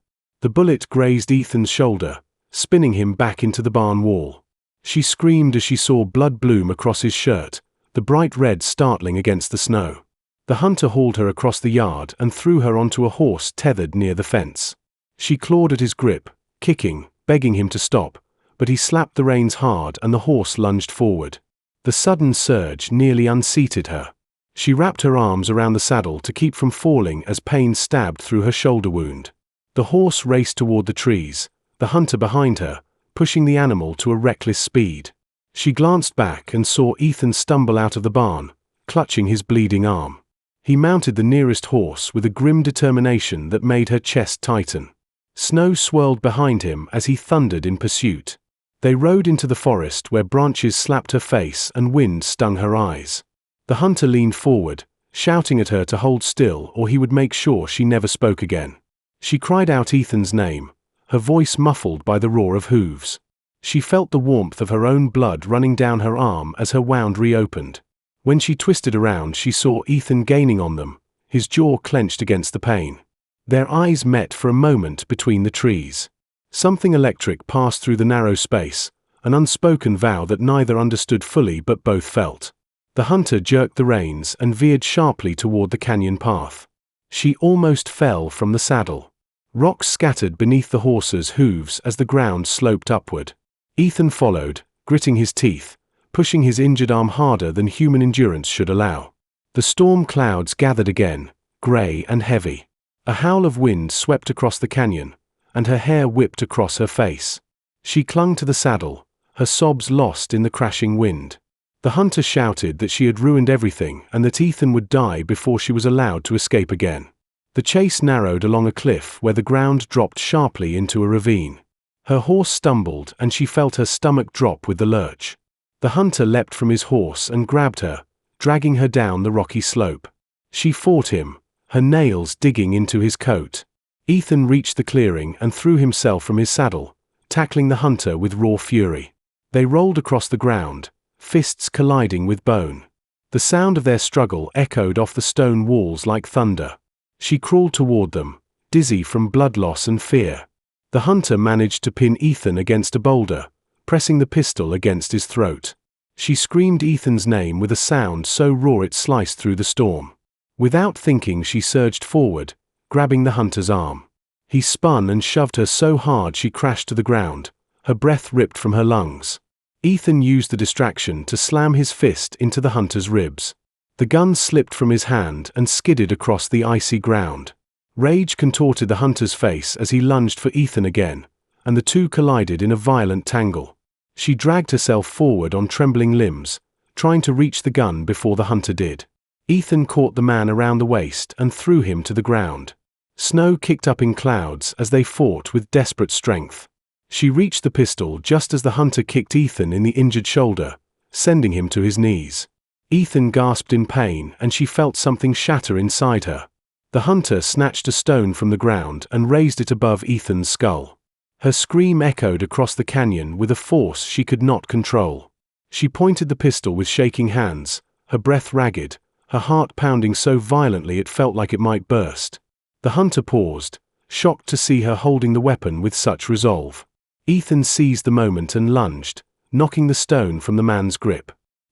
The bullet grazed Ethan's shoulder, spinning him back into the barn wall. She screamed as she saw blood bloom across his shirt, the bright red startling against the snow. The hunter hauled her across the yard and threw her onto a horse tethered near the fence. She clawed at his grip, kicking, begging him to stop, but he slapped the reins hard and the horse lunged forward. The sudden surge nearly unseated her. She wrapped her arms around the saddle to keep from falling as pain stabbed through her shoulder wound. The horse raced toward the trees, the hunter behind her, pushing the animal to a reckless speed. She glanced back and saw Ethan stumble out of the barn, clutching his bleeding arm. He mounted the nearest horse with a grim determination that made her chest tighten. Snow swirled behind him as he thundered in pursuit. They rode into the forest where branches slapped her face and wind stung her eyes. The hunter leaned forward, shouting at her to hold still or he would make sure she never spoke again. She cried out Ethan's name, her voice muffled by the roar of hooves. She felt the warmth of her own blood running down her arm as her wound reopened. When she twisted around, she saw Ethan gaining on them, his jaw clenched against the pain. Their eyes met for a moment between the trees. Something electric passed through the narrow space, an unspoken vow that neither understood fully but both felt. The hunter jerked the reins and veered sharply toward the canyon path. She almost fell from the saddle. Rocks scattered beneath the horse's hooves as the ground sloped upward. Ethan followed, gritting his teeth, pushing his injured arm harder than human endurance should allow. The storm clouds gathered again, gray and heavy. A howl of wind swept across the canyon, and her hair whipped across her face. She clung to the saddle, her sobs lost in the crashing wind. The hunter shouted that she had ruined everything and that Ethan would die before she was allowed to escape again. The chase narrowed along a cliff where the ground dropped sharply into a ravine. Her horse stumbled and she felt her stomach drop with the lurch. The hunter leapt from his horse and grabbed her, dragging her down the rocky slope. She fought him, her nails digging into his coat. Ethan reached the clearing and threw himself from his saddle, tackling the hunter with raw fury. They rolled across the ground, fists colliding with bone. The sound of their struggle echoed off the stone walls like thunder. She crawled toward them, dizzy from blood loss and fear. The hunter managed to pin Ethan against a boulder, pressing the pistol against his throat. She screamed Ethan's name with a sound so raw it sliced through the storm. Without thinking, she surged forward, grabbing the hunter's arm. He spun and shoved her so hard she crashed to the ground, her breath ripped from her lungs. Ethan used the distraction to slam his fist into the hunter's ribs. The gun slipped from his hand and skidded across the icy ground. Rage contorted the hunter's face as he lunged for Ethan again, and the two collided in a violent tangle. She dragged herself forward on trembling limbs, trying to reach the gun before the hunter did. Ethan caught the man around the waist and threw him to the ground. Snow kicked up in clouds as they fought with desperate strength. She reached the pistol just as the hunter kicked Ethan in the injured shoulder, sending him to his knees. Ethan gasped in pain and she felt something shatter inside her. The hunter snatched a stone from the ground and raised it above Ethan's skull. Her scream echoed across the canyon with a force she could not control. She pointed the pistol with shaking hands, her breath ragged, her heart pounding so violently it felt like it might burst. The hunter paused, shocked to see her holding the weapon with such resolve. Ethan seized the moment and lunged, knocking the stone from the man's grip.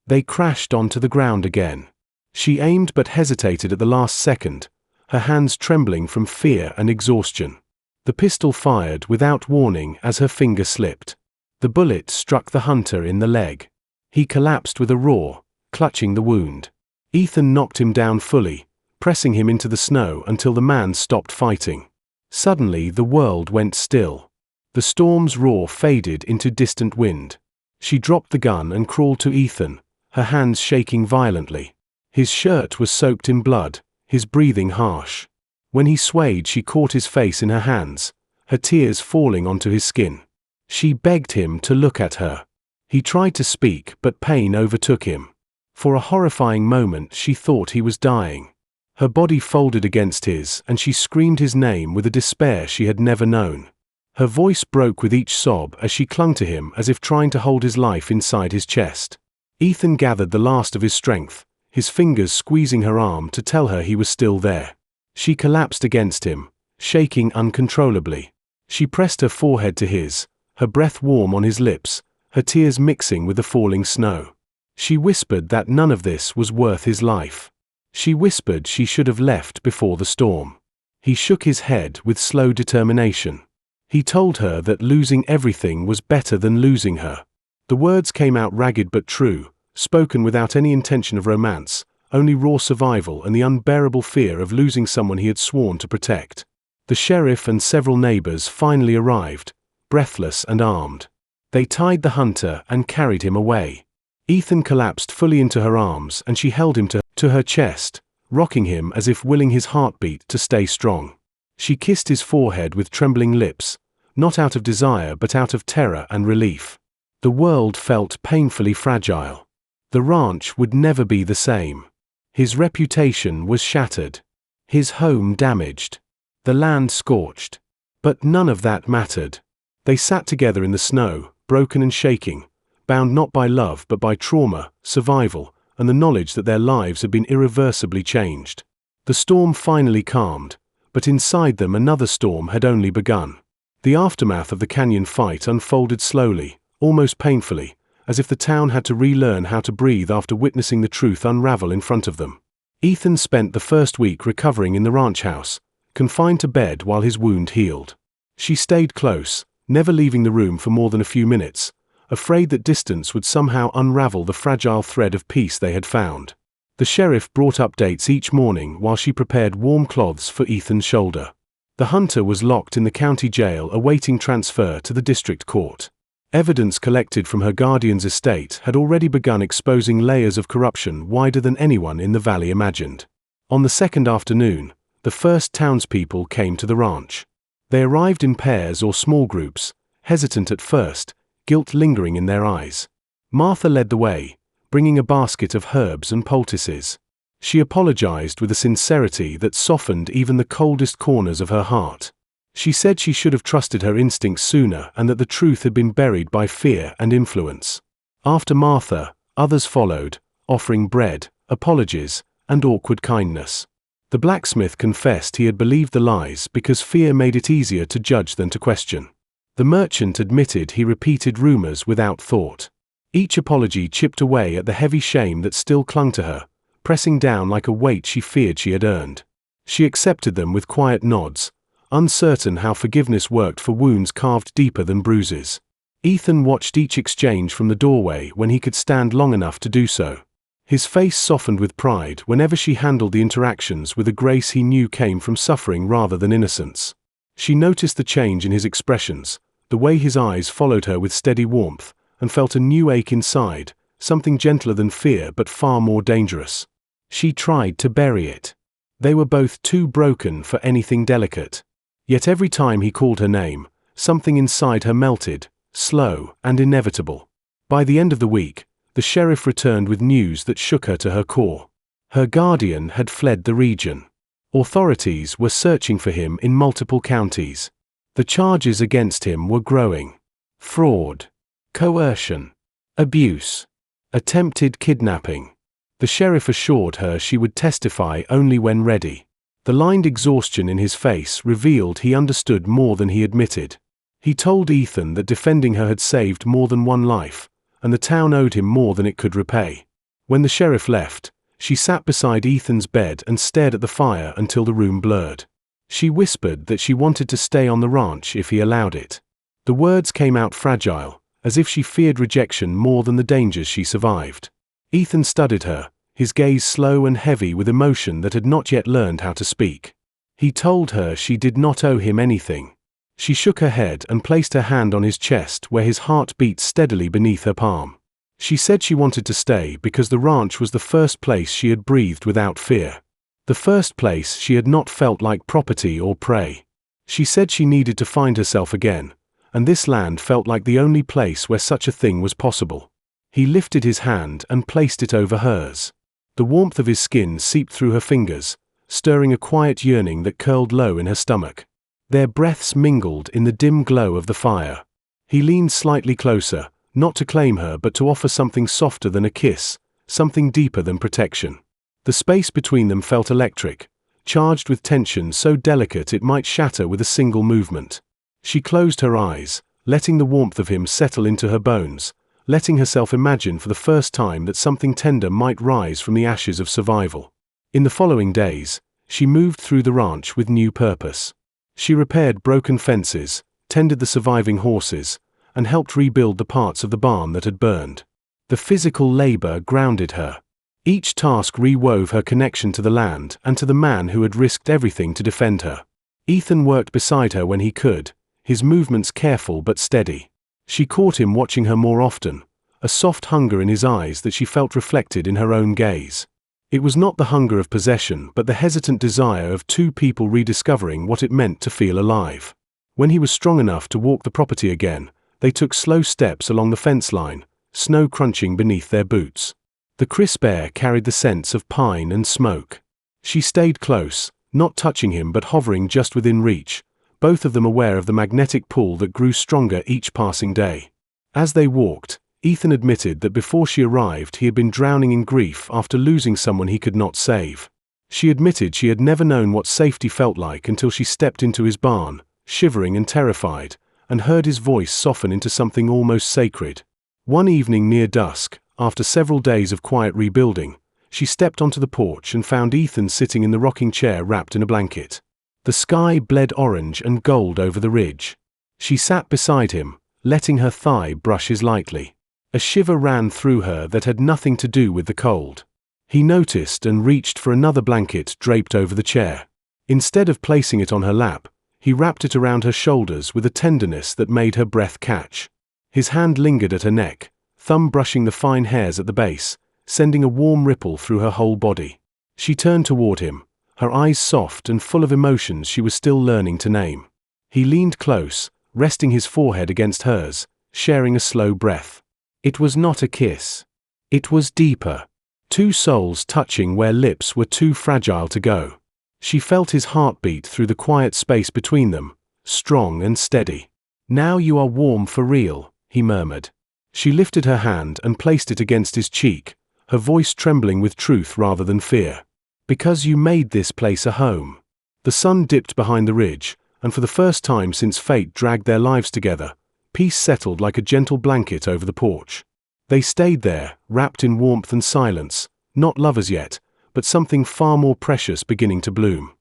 They crashed onto the ground again. She aimed but hesitated at the last second, her hands trembling from fear and exhaustion. The pistol fired without warning as her finger slipped. The bullet struck the hunter in the leg. He collapsed with a roar, clutching the wound. Ethan knocked him down fully, pressing him into the snow until the man stopped fighting. Suddenly the world went still. The storm's roar faded into distant wind. She dropped the gun and crawled to Ethan, her hands shaking violently. His shirt was soaked in blood, his breathing harsh. When he swayed, she caught his face in her hands, her tears falling onto his skin. She begged him to look at her. He tried to speak, but pain overtook him. For a horrifying moment she thought he was dying. Her body folded against his, and she screamed his name with a despair she had never known. Her voice broke with each sob as she clung to him as if trying to hold his life inside his chest. Ethan gathered the last of his strength, his fingers squeezing her arm to tell her he was still there. She collapsed against him, shaking uncontrollably. She pressed her forehead to his, her breath warm on his lips, her tears mixing with the falling snow. She whispered that none of this was worth his life. She whispered she should have left before the storm. He shook his head with slow determination. He told her that losing everything was better than losing her. The words came out ragged but true, spoken without any intention of romance, only raw survival and the unbearable fear of losing someone he had sworn to protect. The sheriff and several neighbors finally arrived, breathless and armed. They tied the hunter and carried him away. Ethan collapsed fully into her arms and she held him to her chest, rocking him as if willing his heartbeat to stay strong. She kissed his forehead with trembling lips, not out of desire but out of terror and relief. The world felt painfully fragile. The ranch would never be the same. His reputation was shattered. His home damaged. The land scorched. But none of that mattered. They sat together in the snow, broken and shaking, bound not by love but by trauma, survival, and the knowledge that their lives had been irreversibly changed. The storm finally calmed, but inside them another storm had only begun. The aftermath of the canyon fight unfolded slowly, almost painfully, as if the town had to relearn how to breathe after witnessing the truth unravel in front of them. Ethan spent the first week recovering in the ranch house, confined to bed while his wound healed. She stayed close, never leaving the room for more than a few minutes, afraid that distance would somehow unravel the fragile thread of peace they had found. The sheriff brought updates each morning while she prepared warm cloths for Ethan's shoulder. The hunter was locked in the county jail awaiting transfer to the district court. Evidence collected from her guardian's estate had already begun exposing layers of corruption wider than anyone in the valley imagined. On the second afternoon, the first townspeople came to the ranch. They arrived in pairs or small groups, hesitant at first, guilt lingering in their eyes. Martha led the way, bringing a basket of herbs and poultices. She apologized with a sincerity that softened even the coldest corners of her heart. She said she should have trusted her instincts sooner and that the truth had been buried by fear and influence. After Martha, others followed, offering bread, apologies, and awkward kindness. The blacksmith confessed he had believed the lies because fear made it easier to judge than to question. The merchant admitted he repeated rumors without thought. Each apology chipped away at the heavy shame that still clung to her, pressing down like a weight she feared she had earned. She accepted them with quiet nods, uncertain how forgiveness worked for wounds carved deeper than bruises. Ethan watched each exchange from the doorway when he could stand long enough to do so. His face softened with pride whenever she handled the interactions with a grace he knew came from suffering rather than innocence. She noticed the change in his expressions, the way his eyes followed her with steady warmth, and felt a new ache inside, something gentler than fear but far more dangerous. She tried to bury it. They were both too broken for anything delicate. Yet every time he called her name, something inside her melted, slow and inevitable. By the end of the week, the sheriff returned with news that shook her to her core. Her guardian had fled the region. Authorities were searching for him in multiple counties. The charges against him were growing. Fraud, coercion, abuse, attempted kidnapping. The sheriff assured her she would testify only when ready. The lined exhaustion in his face revealed he understood more than he admitted. He told Ethan that defending her had saved more than one life, and the town owed him more than it could repay. When the sheriff left, she sat beside Ethan's bed and stared at the fire until the room blurred. She whispered that she wanted to stay on the ranch if he allowed it. The words came out fragile, as if she feared rejection more than the dangers she survived. Ethan studied her, his gaze slow and heavy with emotion that had not yet learned how to speak. He told her she did not owe him anything. She shook her head and placed her hand on his chest where his heart beat steadily beneath her palm. She said she wanted to stay because the ranch was the first place she had breathed without fear. The first place she had not felt like property or prey. She said she needed to find herself again, and this land felt like the only place where such a thing was possible. He lifted his hand and placed it over hers. The warmth of his skin seeped through her fingers, stirring a quiet yearning that curled low in her stomach. Their breaths mingled in the dim glow of the fire. He leaned slightly closer, not to claim her but to offer something softer than a kiss, something deeper than protection. The space between them felt electric, charged with tension so delicate it might shatter with a single movement. She closed her eyes, letting the warmth of him settle into her bones, letting herself imagine for the first time that something tender might rise from the ashes of survival. In the following days, she moved through the ranch with new purpose. She repaired broken fences, tended the surviving horses, and helped rebuild the parts of the barn that had burned. The physical labor grounded her. Each task rewove her connection to the land and to the man who had risked everything to defend her. Ethan worked beside her when he could, his movements careful but steady. She caught him watching her more often, a soft hunger in his eyes that she felt reflected in her own gaze. It was not the hunger of possession but the hesitant desire of two people rediscovering what it meant to feel alive. When he was strong enough to walk the property again, they took slow steps along the fence line, snow crunching beneath their boots. The crisp air carried the scents of pine and smoke. She stayed close, not touching him but hovering just within reach, both of them aware of the magnetic pull that grew stronger each passing day. As they walked, Ethan admitted that before she arrived he had been drowning in grief after losing someone he could not save. She admitted she had never known what safety felt like until she stepped into his barn, shivering and terrified, and heard his voice soften into something almost sacred. One evening near dusk, after several days of quiet rebuilding, she stepped onto the porch and found Ethan sitting in the rocking chair wrapped in a blanket. The sky bled orange and gold over the ridge. She sat beside him, letting her thigh brush his lightly. A shiver ran through her that had nothing to do with the cold. He noticed and reached for another blanket draped over the chair. Instead of placing it on her lap, he wrapped it around her shoulders with a tenderness that made her breath catch. His hand lingered at her neck, thumb brushing the fine hairs at the base, sending a warm ripple through her whole body. She turned toward him, her eyes soft and full of emotions she was still learning to name. He leaned close, resting his forehead against hers, sharing a slow breath. It was not a kiss. It was deeper. Two souls touching where lips were too fragile to go. She felt his heartbeat through the quiet space between them, strong and steady. "Now you are warm for real," he murmured. She lifted her hand and placed it against his cheek, her voice trembling with truth rather than fear. "Because you made this place a home." The sun dipped behind the ridge, and for the first time since fate dragged their lives together, peace settled like a gentle blanket over the porch. They stayed there, wrapped in warmth and silence, not lovers yet, but something far more precious beginning to bloom.